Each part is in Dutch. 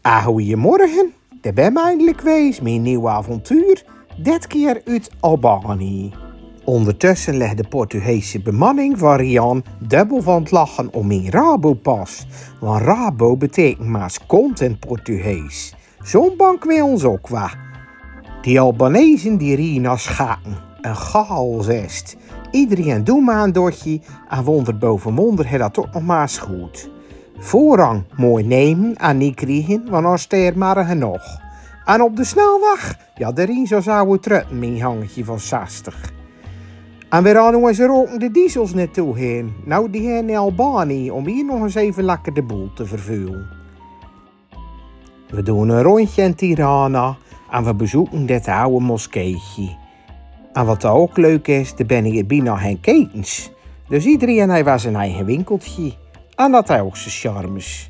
Goedemorgen, daar ben ik eindelijk geweest, mijn nieuwe avontuur, dit keer uit Albanië. Ondertussen legt de Portugese bemanning van Rian dubbel van het lachen om mijn Rabopas. Want Rabo betekent maaskont in Portugees. Zo'n bank wil ons ook wel. Die Albanezen die rieën als schaken. Een chaos is het. Iedereen doet maar een dotje en wonder boven wonder heeft dat ook nog maar goed. Voorrang mooi nemen en niet krijgen, want dan steert maar genoeg. En op de snelweg, ja, daarin zo zou het trutten mijn hangetje van 60. En we gaan eens roken de diesels naartoe heen. Nou, die heen in Albanië, om hier nog eens even lekker de boel te vervullen. We doen een rondje in Tirana en we bezoeken dit oude moskeetje. En wat ook leuk is, er ben hier bijna geen ketens. Dus iedereen heeft zijn eigen winkeltje. En dat heeft ook zijn charmes.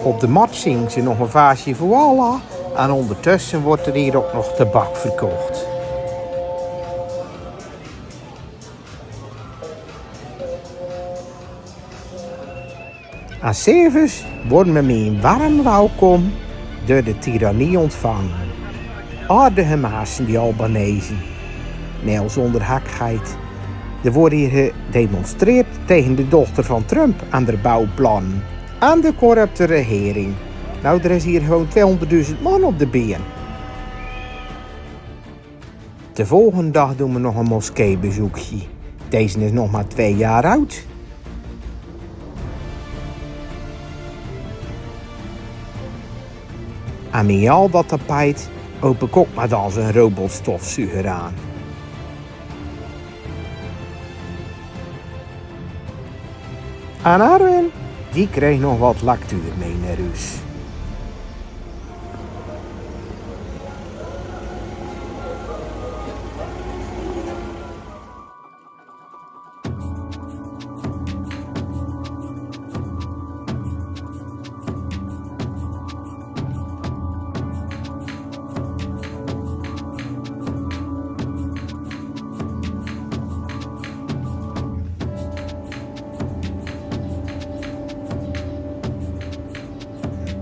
Op de mat zingt ze nog een vaasje voor Allah. En ondertussen wordt er hier ook nog tabak verkocht. En 's avonds worden we met een warm welkom door de tirannie ontvangen. Aardige mensen, die Albanezen. Nee, zonder hakheid. Er wordt hier gedemonstreerd tegen de dochter van Trump en de bouwplannen. En de corrupte regering. Nou, er is hier gewoon 200.000 man op de been. De volgende dag doen we nog een moskeebezoekje. Deze is nog maar 2 jaar oud. En met al dat tapijt open ik ook maar dan zo'n robotstofzuiger aan. En Arwen, die kreeg nog wat lectuur mee naar huis.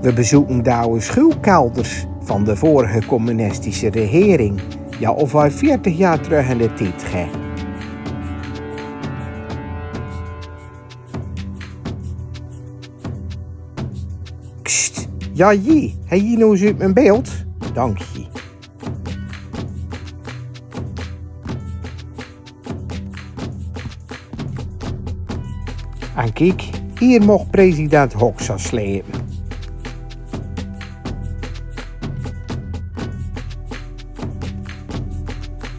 We bezoeken de oude schuilkelders van de vorige communistische regering. Ja, of wij 40 jaar terug in de tijd gaan. Kst, ja je, heb je nou eens uit mijn beeld? Dank je. En kijk, hier mocht president Hoxha slepen.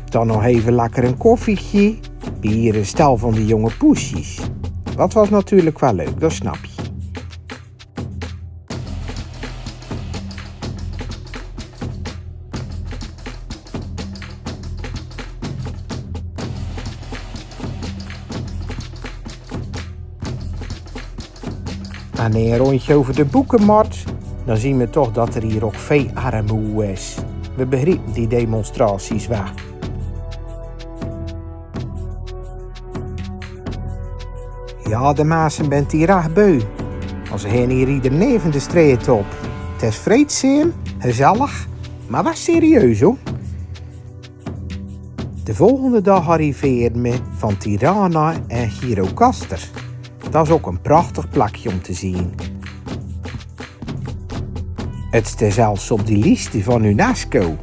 Dan nog even lekker een koffietje. Hier een stel van die jonge poesjes. Dat was natuurlijk wel leuk, dat snap je. En een rondje over de boekenmarkt, dan zien we toch dat er hier ook veel armoede is. We begrijpen die demonstraties wel. Ja, de mensen bent hier echt beu. Als ze gaan hier ieder neven de street op. Het is vreedzaam, gezellig, maar wat serieus hoor. De volgende dag arriveerden we van Tirana en Gjirokastër. Dat is ook een prachtig plekje om te zien. Het staat zelfs op die lijst van UNESCO.